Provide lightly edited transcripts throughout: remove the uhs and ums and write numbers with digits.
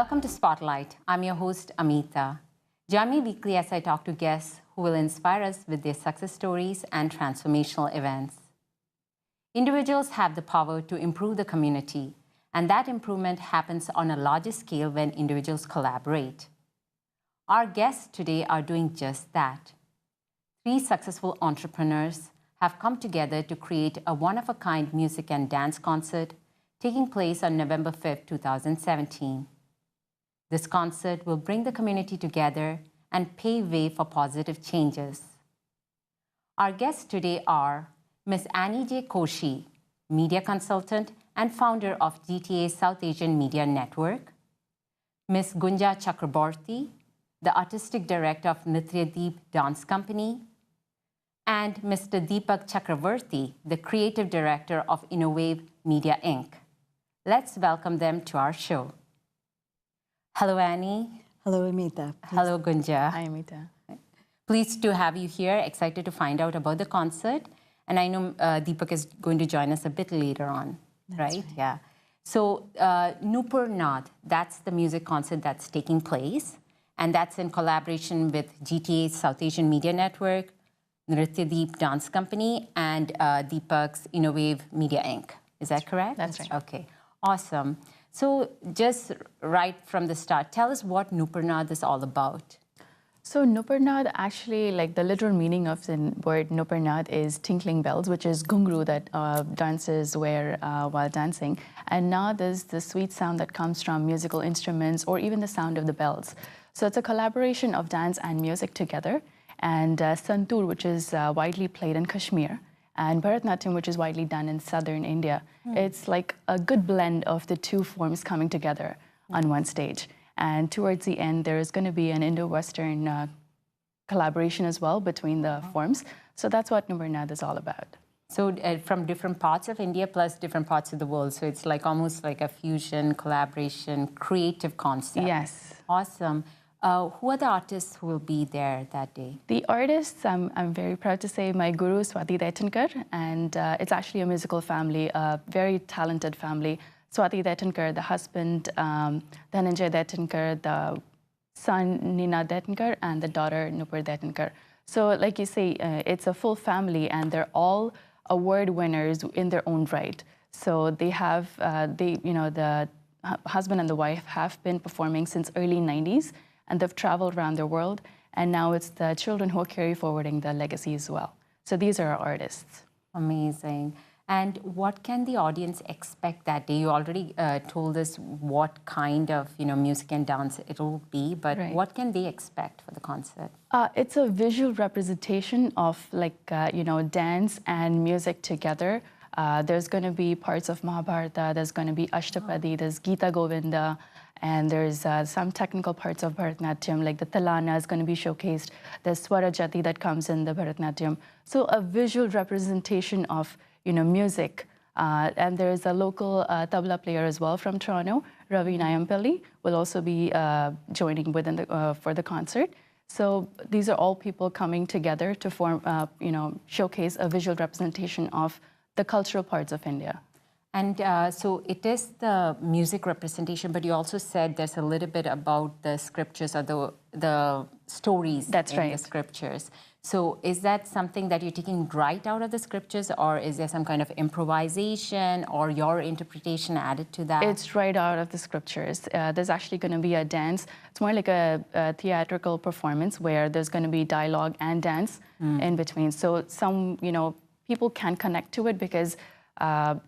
Welcome to Spotlight. I'm your host, Amitha. Join me weekly as I talk to guests who will inspire us with their success stories and transformational events. Individuals have the power to improve the community, and that improvement happens on a larger scale when individuals collaborate. Our guests today are doing just that. Three successful entrepreneurs have come together to create a one-of-a-kind music and dance concert taking place on November 5th, 2017. This concert will bring the community together and pave way for positive changes. Our guests today are Ms. Annie J. Koshy, media consultant and founder of GTA South Asian Media Network, Ms. Gunja Chakraborty, the artistic director of Nrityadeep Dance Company, and Mr. Deepak Chakraborty, the creative director of Innovate Media Inc. Let's welcome them to our show. Hello, Annie. Hello, Amitha. Hello, Gunja. Hi, Amitha. Pleased to have you here. Excited to find out about the concert. And I know Deepak is going to join us a bit later on, right? Yeah. So Nonod, that's the music concert that's taking place. And that's in collaboration with GTA South Asian Media Network, Nrityadeep Dance Company, and Deepak's Innovate Media Inc. Is that correct? That's right. Okay, awesome. So just right from the start, tell us what Nonod is all about. So Nonod, actually, like the literal meaning of the word Nonod is tinkling bells, which is ghungru that dancers wear while dancing. And Nad is the sweet sound that comes from musical instruments or even the sound of the bells. So it's a collaboration of dance and music together. And Santoor, which is widely played in Kashmir, and Bharatanatyam, which is widely done in southern India. It's like a good blend of the two forms coming together on one stage. And towards the end, there is going to be an Indo-Western collaboration as well between the forms. So that's what Nonod is all about. So from different parts of India plus different parts of the world. So it's like almost like a fusion, collaboration, creative concept. Yes. Awesome. Who are the artists who will be there that day? The artists, I'm very proud to say, my guru, Swati Daitankar, and it's actually a musical family, a very talented family. Swati Daitankar, the husband, Dhananjay Daitankar, the son, Nina Daitankar, and the daughter, Nupur Daitankar. So like you say, it's a full family, and they're all award winners in their own right. So they have, the husband and the wife have been performing since early 90s, and they've traveled around the world, and now it's the children who are carry forwarding the legacy as well. So these are our artists. Amazing. And what can the audience expect that day? You already told us what kind of music and dance it'll be, but what can they expect for the concert? It's a visual representation of dance and music together. There's going to be parts of Mahabharata, there's going to be Ashtapadi, there's Gita Govinda, and there's some technical parts of Bharatanatyam, like the Talana is going to be showcased. There's Swarajati that comes in the Bharatanatyam. So a visual representation of music. And there's a local tabla player as well from Toronto, Ravi Nayampalli, will also be joining within for the concert. So these are all people coming together to form, showcase a visual representation of the cultural parts of India. And so it is the music representation, but you also said there's a little bit about the scriptures or the stories in the scriptures. So is that something that you're taking right out of the scriptures, or is there some kind of improvisation or your interpretation added to that? It's right out of the scriptures. There's actually going to be a dance. It's more like a theatrical performance where there's going to be dialogue and dance in between. So some, people can connect to it because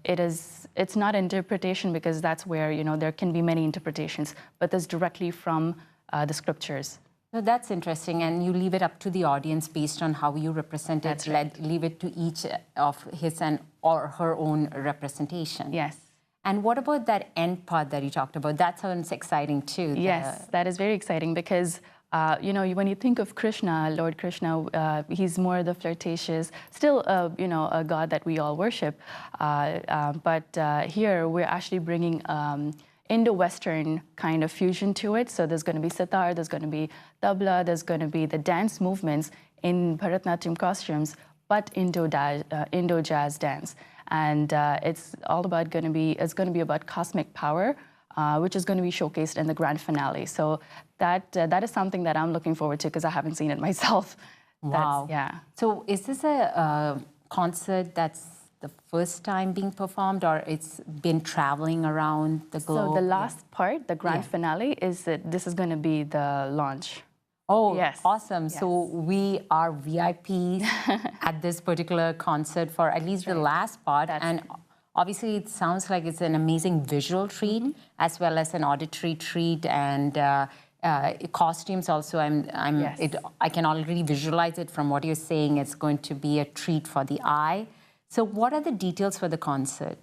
it's not interpretation, because that's where, there can be many interpretations, but that's directly from the scriptures. So that's interesting, and you leave it up to the audience based on how you represent it. Leave it to each of his or her own representation. Yes. And what about that end part that you talked about? That sounds exciting too. Yes, that is very exciting because when you think of Krishna, Lord Krishna, he's more the flirtatious, still, a god that we all worship. But here we're actually bringing Indo-Western kind of fusion to it. So there's going to be sitar, there's going to be tabla, there's going to be the dance movements in Bharatanatyam costumes, but Indo-jazz dance. And it's all about it's going to be about cosmic power, which is going to be showcased in the grand finale. So that is something that I'm looking forward to because I haven't seen it myself. Wow. Yeah. So is this a concert that's the first time being performed, or it's been traveling around the globe? So the last part, the grand finale, is that this is going to be the launch. Oh, Yes. awesome. Yes. So we are VIPs at this particular concert for at least the last part. And obviously, it sounds like it's an amazing visual treat as well as an auditory treat, and costumes also. I can already visualize it from what you're saying. It's going to be a treat for the eye. So what are the details for the concert?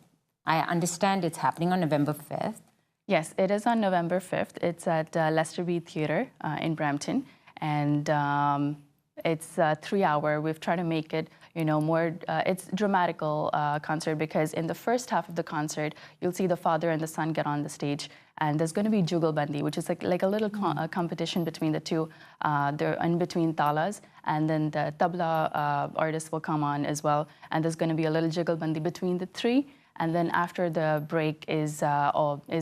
I understand it's happening on November 5th. Yes, it is on November 5th. It's at Lester B Theatre in Brampton. And it's 3 hour. We've tried to make it, more, it's dramatical concert, because in the first half of the concert, you'll see the father and the son get on the stage, and there's going to be Jugalbandi, which is like a little competition between the two. They're in between talas, and then the tabla artist will come on as well, and there's going to be a little Jugalbandi between the three. And then after the break is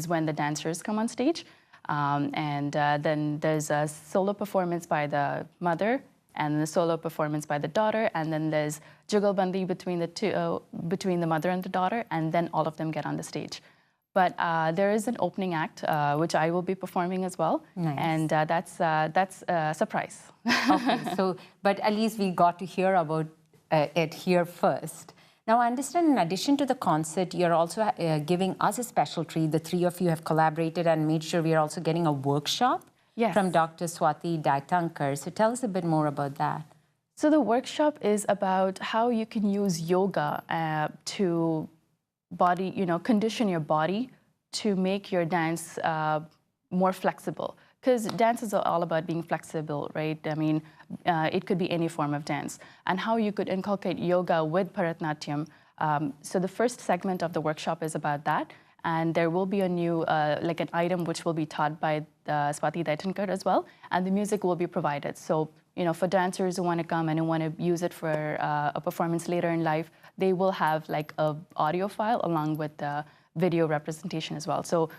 when the dancers come on stage. Then there's a solo performance by the mother and the solo performance by the daughter. And then there's Jugalbandi between the two, between the mother and the daughter. And then all of them get on the stage. But there is an opening act, which I will be performing as well. Nice. And that's a surprise. Okay, but at least we got to hear about it here first. Now, I understand in addition to the concert, you're also giving us a special treat. The three of you have collaborated and made sure we are also getting a workshop from Dr. Swati Daitankar. So tell us a bit more about that. So the workshop is about how you can use yoga to condition your body to make your dance more flexible. Because dance is all about being flexible, right? I mean, it could be any form of dance. And how you could inculcate yoga with Bharatanatyam. So the first segment of the workshop is about that. And there will be a new, like an item which will be taught by Swati Daitankar as well. And the music will be provided. So, for dancers who want to come and who want to use it for a performance later in life, they will have like a audio file along with the video representation as well. So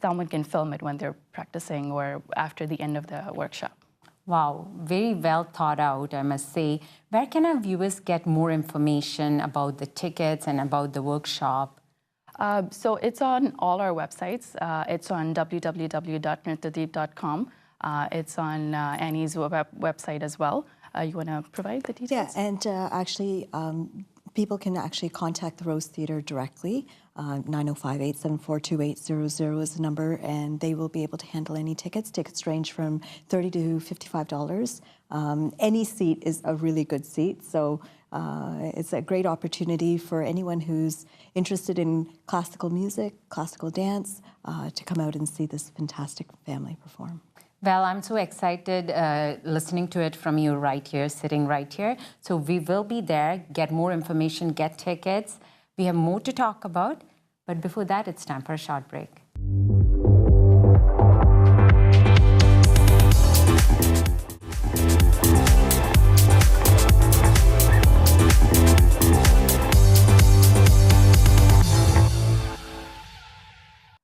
someone can film it when they're practicing or after the end of the workshop. Wow, very well thought out, I must say. Where can our viewers get more information about the tickets and about the workshop? So it's on all our websites. It's on www.nrityadeep.com. It's on Annie's website as well. You want to provide the details? Yeah, and actually, people can actually contact the Rose Theatre directly. 905-874-2800 is the number, and they will be able to handle any tickets. Tickets range from $30 to $55. Any seat is a really good seat, so it's a great opportunity for anyone who's interested in classical music, classical dance, to come out and see this fantastic family perform. Well, I'm so excited listening to it from you right here, sitting right here. So we will be there, get more information, get tickets. We have more to talk about, but before that, it's time for a short break.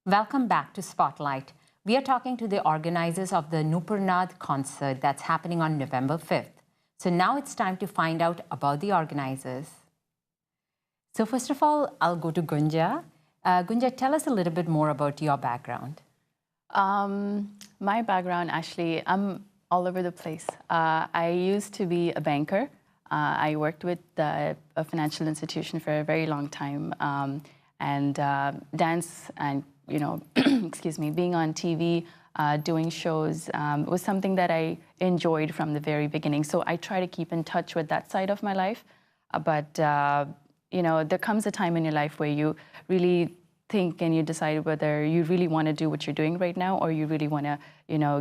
Welcome back to Spotlight. We are talking to the organizers of the Nupurnad concert that's happening on November 5th. So now it's time to find out about the organizers. So first of all, I'll go to Gunja. Gunja, tell us a little bit more about your background. My background, actually, I'm all over the place. I used to be a banker. I worked with a financial institution for a very long time. Dance and, excuse me, being on TV, doing shows was something that I enjoyed from the very beginning. So I try to keep in touch with that side of my life. But there comes a time in your life where you really think and you decide whether you really want to do what you're doing right now, or you really want to,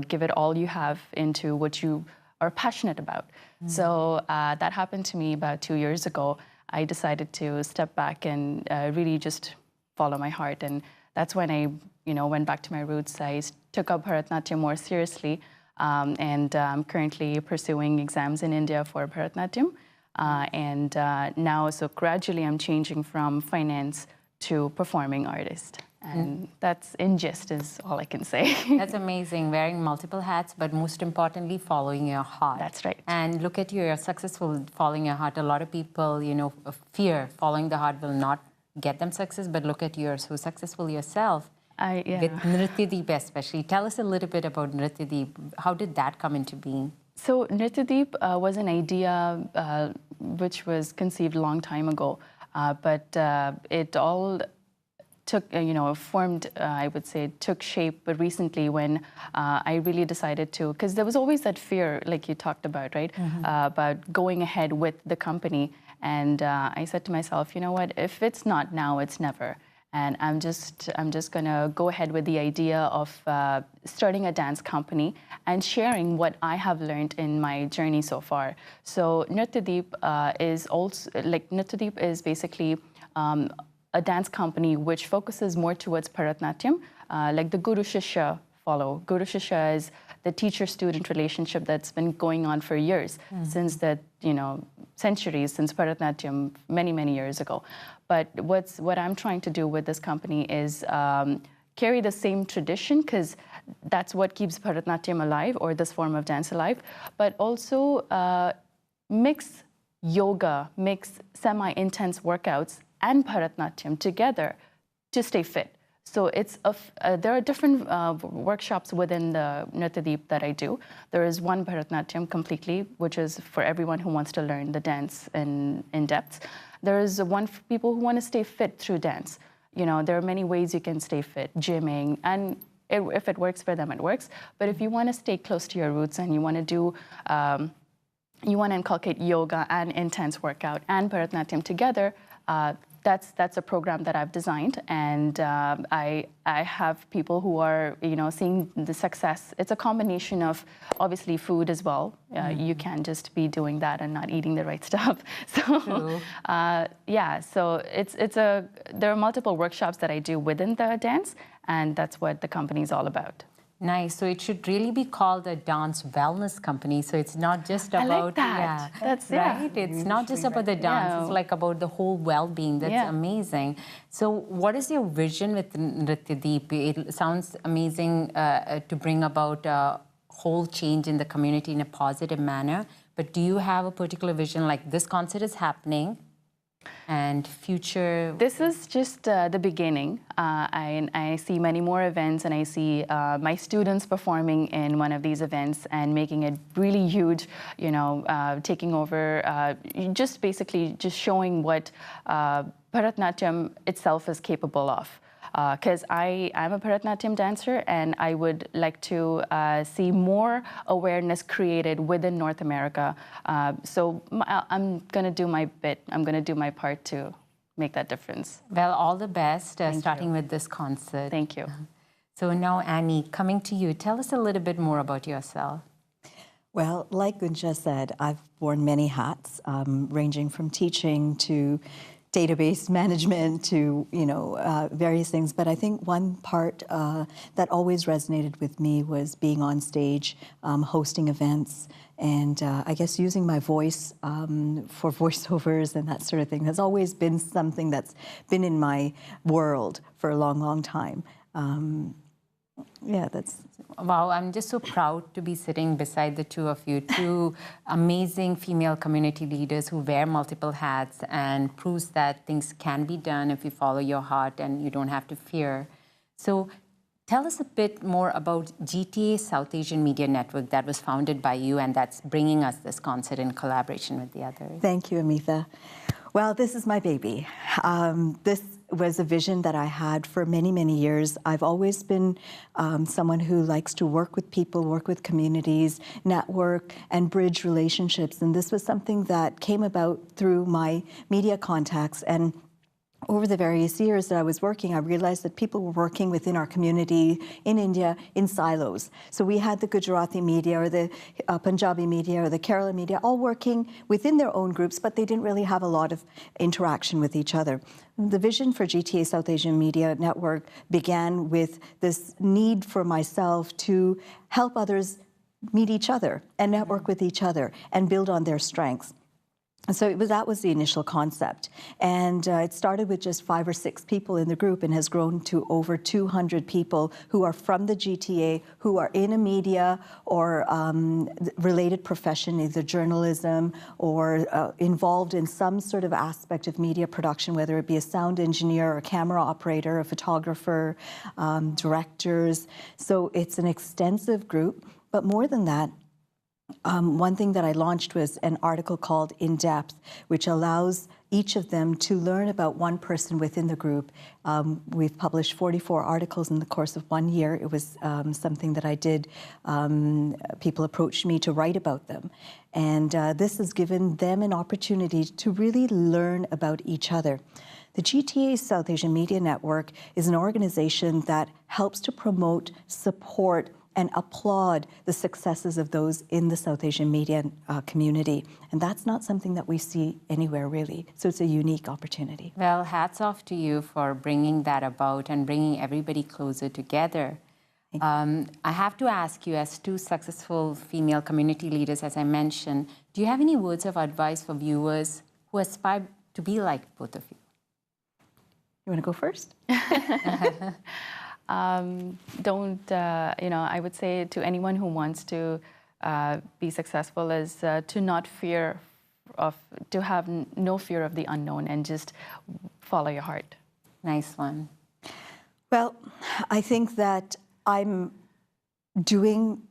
give it all you have into what you are passionate about. So that happened to me about 2 years ago. I decided to step back and really just follow my heart. And that's when I, went back to my roots. I took up Bharatanatyam more seriously. I'm currently pursuing exams in India for Bharatanatyam. Now, so gradually I'm changing from finance to performing artist. And that's in gist is all I can say. That's amazing, wearing multiple hats, but most importantly, following your heart. That's right. And look at you, you're successful following your heart. A lot of people, fear following the heart will not get them success, but look at you, you're so successful yourself. With Nrityadeep especially. Tell us a little bit about Nrityadeep. How did that come into being? So Nrityadeep was an idea which was conceived a long time ago, but it all took, formed, I would say, took shape but recently when I really decided to, because there was always that fear, like you talked about, right, about going ahead with the company. And I said to myself, you know what, if it's not now, it's never. And I'm just gonna go ahead with the idea of starting a dance company and sharing what I have learned in my journey so far. So Nrityadeep Nrityadeep is basically a dance company which focuses more towards Bharatanatyam, like the Guru Shishya follow. Guru Shishya is the teacher-student relationship that's been going on for years, since the centuries, since Bharatanatyam many, many years ago. But what I'm trying to do with this company is carry the same tradition, because that's what keeps Bharatanatyam alive, or this form of dance alive, but also mix yoga, mix semi-intense workouts and Bharatanatyam together to stay fit. So there are different workshops within the Nrityadeep that I do. There is one Bharatanatyam completely, which is for everyone who wants to learn the dance in depth. There is one for people who want to stay fit through dance. There are many ways you can stay fit, gymming, and if it works for them, it works. But if you want to stay close to your roots and you want to do, you want to inculcate yoga and intense workout and Bharatanatyam together, that's a program that I've designed, and I have people who are seeing the success. It's a combination of obviously food as well. You can't just be doing that and not eating the right stuff. So so there are multiple workshops that I do within the dance, and that's what the company is all about. Nice. So it should really be called a dance wellness company. So it's not just about I like that. That's right. It's not just about the dance. Yeah. It's like about the whole well-being. That's amazing. So what is your vision with Nrityadeep? It sounds amazing to bring about a whole change in the community in a positive manner. But do you have a particular vision, like this concert is happening and future? This is just the beginning. I see many more events, and I see my students performing in one of these events and making it really huge, taking over, just basically just showing what Bharatanatyam itself is capable of. Because I'm a Bharatanatyam dancer, and I would like to see more awareness created within North America. So I'm going to do my bit. I'm going to do my part to make that difference. Well, all the best, starting with this concert. Thank you. So now, Annie, coming to you, tell us a little bit more about yourself. Well, like Gunja said, I've worn many hats, ranging from teaching to database management to various things. But I think one part that always resonated with me was being on stage, hosting events, and I guess using my voice for voiceovers and that sort of thing has always been something that's been in my world for a long, long time. That's... Wow, I'm just so proud to be sitting beside the two of you, two amazing female community leaders who wear multiple hats and proves that things can be done if you follow your heart and you don't have to fear. So tell us a bit more about GTA South Asian Media Network that was founded by you and that's bringing us this concert in collaboration with the others. Thank you, Amitha. Well, this is my baby. This was a vision that I had for many, many years. I've always been someone who likes to work with people, work with communities, network, and bridge relationships. And this was something that came about through my media contacts. And over the various years that I was working, I realized that people were working within our community in India in silos. So we had the Gujarati media or the Punjabi media or the Kerala media all working within their own groups, but they didn't really have a lot of interaction with each other. The vision for GTA South Asian Media Network began with this need for myself to help others meet each other and network with each other and build on their strengths. And so that was the initial concept. And it started with just 5 or 6 people in the group and has grown to over 200 people who are from the GTA, who are in a media or related profession, either journalism or involved in some sort of aspect of media production, whether it be a sound engineer, a camera operator, a photographer, directors. So it's an extensive group. But more than that, one thing that I launched was an article called In Depth, which allows each of them to learn about one person within the group. We've published 44 articles in the course of 1 year. It was something that I did. People approached me to write about them. And this has given them an opportunity to really learn about each other. The GTA South Asian Media Network is an organization that helps to promote, support, and applaud the successes of those in the South Asian media community. And that's not something that we see anywhere, really. So it's a unique opportunity. Well, hats off to you for bringing that about and bringing everybody closer together. I have to ask you, as 2 successful female community leaders, as I mentioned, do you have any words of advice for viewers who aspire to be like both of you? You want to go first? I would say to anyone who wants to be successful is to have no fear of the unknown and just follow your heart. Nice one. Well, I think that I'm doing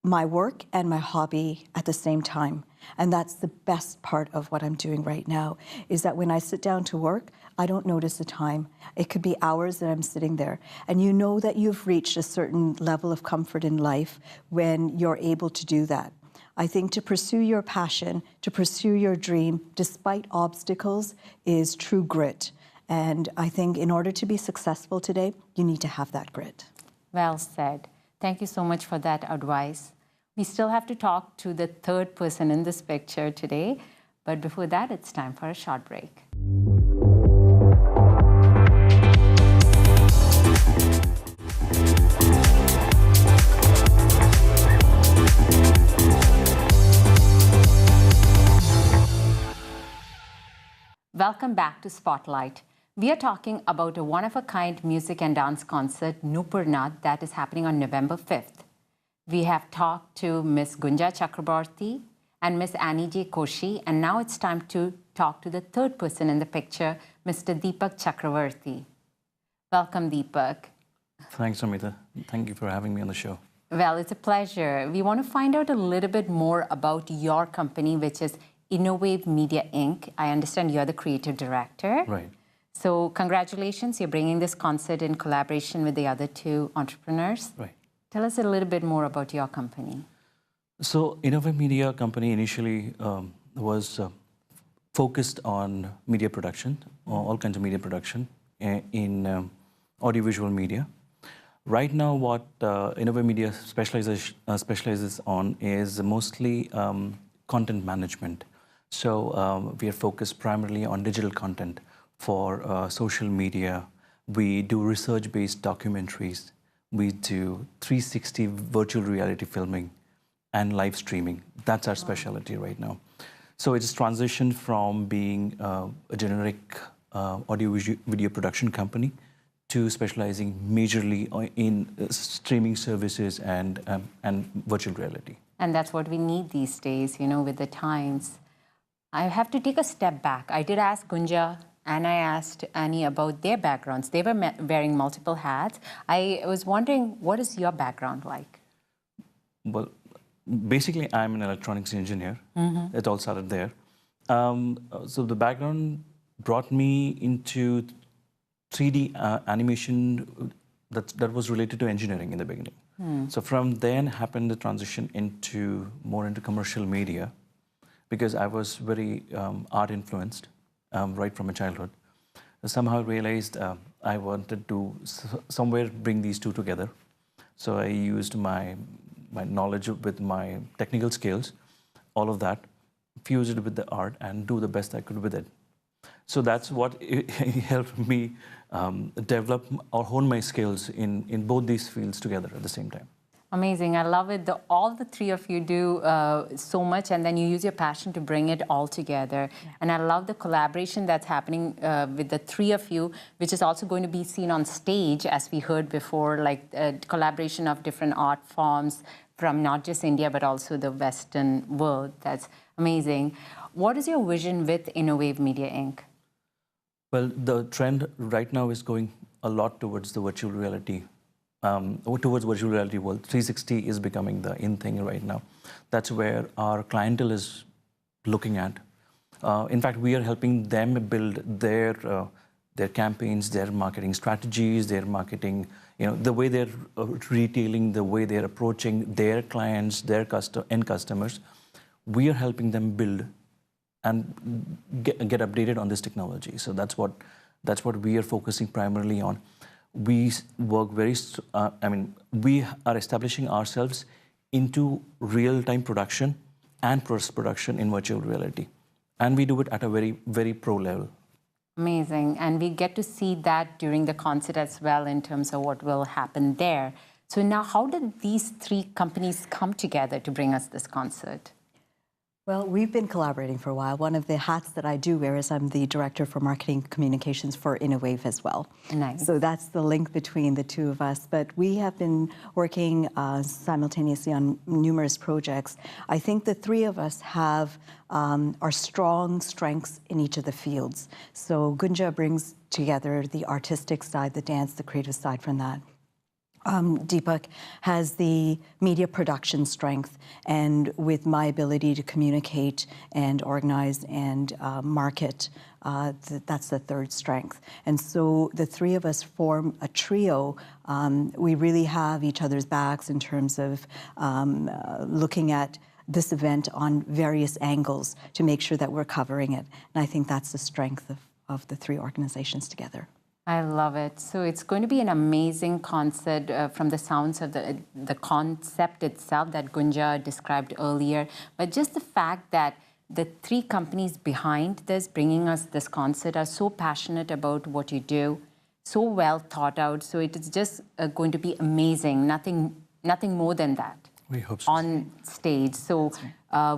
my work and my hobby at the same time. And that's the best part of what I'm doing right now, is that when I sit down to work, I don't notice the time. It could be hours that I'm sitting there. And you know that you've reached a certain level of comfort in life when you're able to do that. I think to pursue your passion, to pursue your dream, despite obstacles, is true grit. And I think in order to be successful today, you need to have that grit. Well said. Thank you so much for that advice. We still have to talk to the 3rd person in this picture today, but before that, it's time for a short break. Welcome back to Spotlight. We are talking about a one-of-a-kind music and dance concert, Nupurnad, that is happening on November 5th. We have talked to Ms. Gunja Chakraborty and Ms. Annie J. Koshy, and now it's time to talk to the 3rd person in the picture, Mr. Deepak Chakraborty. Welcome, Deepak. Thanks, Amitha. Thank you for having me on the show. Well, it's a pleasure. We want to find out a little bit more about your company, which is Innovate Media Inc. I understand you're the creative director. Right. So congratulations, you're bringing this concert in collaboration with the other 2 entrepreneurs. Right. Tell us a little bit more about your company. So Innovate Media Company initially was focused on media production, all kinds of media production in audiovisual media. Right now, what Innovate Media specializes on is mostly content management. So we are focused primarily on digital content for social media. We do research-based documentaries. We do 360 virtual reality filming and live streaming. That's our specialty right now. So it's transitioned from being a generic audio-video production company to specializing majorly in streaming services and virtual reality. And that's what we need these days, you know, with the times. I have to take a step back. I did ask Gunja and I asked Annie about their backgrounds. They were wearing multiple hats. I was wondering, what is your background like? Well, basically, I'm an electronics engineer. Mm-hmm. It all started there. So the background brought me into 3D animation that was related to engineering in the beginning. So from then happened the transition into more into commercial media, because I was very art influenced right from my childhood. I somehow realized I wanted to somewhere bring these two together. So I used my knowledge with my technical skills, all of that, fuse it with the art and do the best I could with it. So that's what helped me develop or hone my skills in both these fields together at the same time. Amazing. I love it. All the three of you do so much, and then you use your passion to bring it all together. Yeah. And I love the collaboration that's happening with the three of you, which is also going to be seen on stage, as we heard before, like collaboration of different art forms from not just India, but also the Western world. That's amazing. What is your vision with Innovate Media Inc.? Well, the trend right now is going a lot towards the virtual reality. Towards virtual reality world. 360 is becoming the in thing right now. That's where our clientele is looking at. In fact, we are helping them build their campaigns, their marketing strategies, their marketing, the way they're retailing, the way they're approaching their clients, their end customers. We are helping them build and get updated on this technology. So that's what we are focusing primarily on. We work we are establishing ourselves into real-time production and post-production in virtual reality. And we do it at a very, very pro level. Amazing. And we get to see that during the concert as well in terms of what will happen there. So now, how did these three companies come together to bring us this concert? Well, we've been collaborating for a while. One of the hats that I do wear is I'm the Director for Marketing Communications for Innowave as well. Nice. So that's the link between the two of us. But we have been working simultaneously on numerous projects. I think the three of us have our strong strengths in each of the fields. So Gunja brings together the artistic side, the dance, the creative side from that. Deepak has the media production strength, and with my ability to communicate and organize and market, that's the third strength. And so the three of us form a trio. We really have each other's backs in terms of looking at this event on various angles to make sure that we're covering it. And I think that's the strength of the three organizations together. I love it. So it's going to be an amazing concert from the sounds of the concept itself that Gunja described earlier. But just the fact that the three companies behind this, bringing us this concert, are so passionate about what you do, so well thought out. So it is just going to be amazing. Nothing more than that. We hope so. On stage. So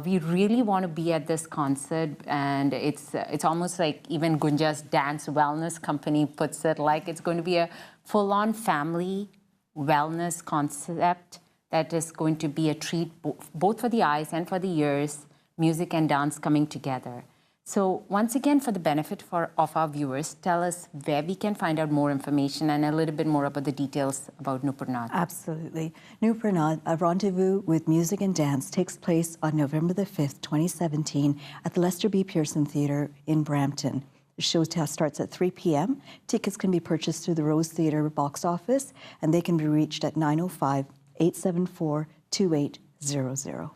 we really want to be at this concert, and it's almost like even Gunja's dance wellness company puts it, like it's going to be a full-on family wellness concept that is going to be a treat both for the eyes and for the ears, music and dance coming together. So once again, for the benefit of our viewers, tell us where we can find out more information and a little bit more about the details about Nupurnad. Absolutely. Nupurnad, a rendezvous with music and dance, takes place on November the 5th, 2017 at the Lester B. Pearson Theatre in Brampton. The show starts at 3 p.m. Tickets can be purchased through the Rose Theatre box office, and they can be reached at 905-874-2800.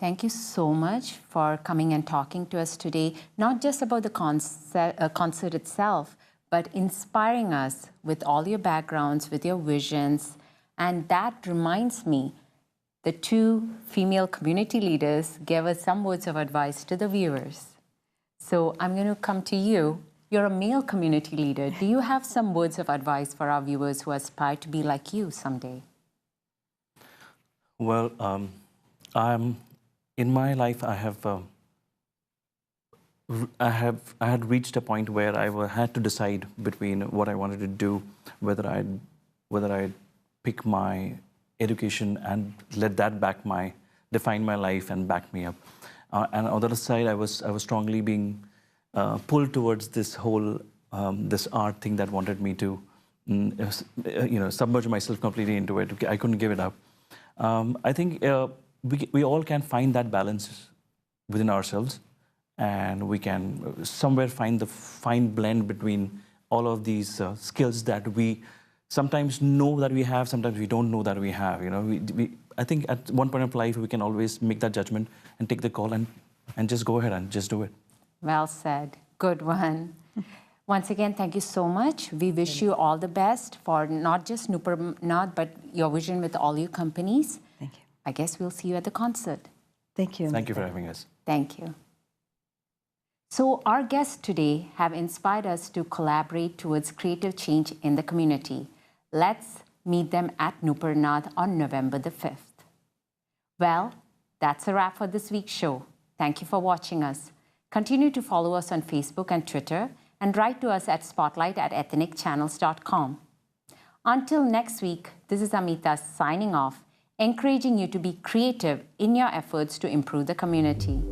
Thank you so much for coming and talking to us today, not just about the concert itself, but inspiring us with all your backgrounds, with your visions. And that reminds me, the two female community leaders gave us some words of advice to the viewers. So I'm going to come to you. You're a male community leader. Do you have some words of advice for our viewers who aspire to be like you someday? Well, in my life, I had reached a point where I had to decide between what I wanted to do, whether I'd pick my education and let that define my life and back me up. And on the other side, I was strongly being pulled towards this whole this art thing that wanted me to submerge myself completely into it. I couldn't give it up. I think we all can find that balance within ourselves, and we can somewhere find the fine blend between all of these skills that we sometimes know that we have, sometimes we don't know that we have. I think at one point of life we can always make that judgment and take the call and just go ahead and just do it. Well said. Good one. Once again, thank you so much. We wish you all the best for not just Nupurnad, but your vision with all your companies. Thank you. I guess we'll see you at the concert. Thank you. Thank you for having us. Thank you. So our guests today have inspired us to collaborate towards creative change in the community. Let's meet them at Nuparnath on November the 5th. Well, that's a wrap for this week's show. Thank you for watching us. Continue to follow us on Facebook and Twitter, and write to us at spotlight@ethnicchannels.com. Until next week, this is Amitha signing off, encouraging you to be creative in your efforts to improve the community.